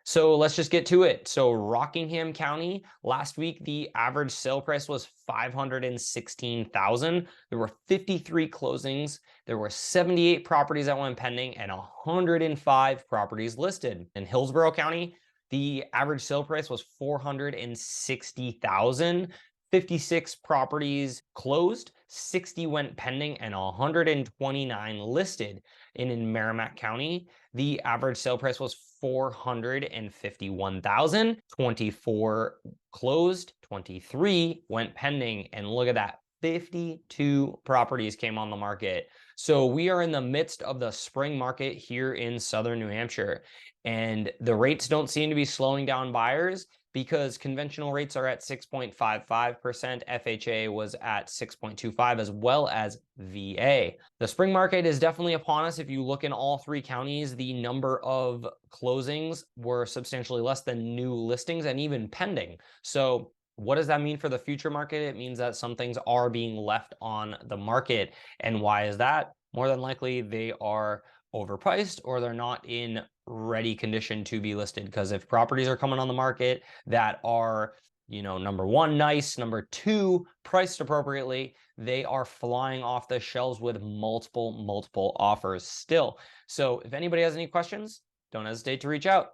So let's just get to it. So Rockingham County, last week, the average sale price was 516,000. There were 53 closings. There were 78 properties that went pending and 105 properties listed. In Hillsborough County, the average sale price was 460,000. 56 properties closed, 60 went pending, and 129 listed. And in Merrimack County, the average sale price was 451,000. 24 closed, 23 went pending, and look at that. 52 properties came on the market. So we are in the midst of the spring market here in southern New Hampshire, and the rates don't seem to be slowing down buyers because conventional rates are at 6.55%, FHA was at 6.25, as well as VA. The spring market is definitely upon us. If you look in all three counties, the number of closings were substantially less than new listings and even pending. So what does that mean for the future market? It means that some things are being left on the market. And why is that? More than likely, they are overpriced or they're not in ready condition to be listed. Because if properties are coming on the market that are, number one, nice, number two, priced appropriately, they are flying off the shelves with multiple offers still. So if anybody has any questions, don't hesitate to reach out.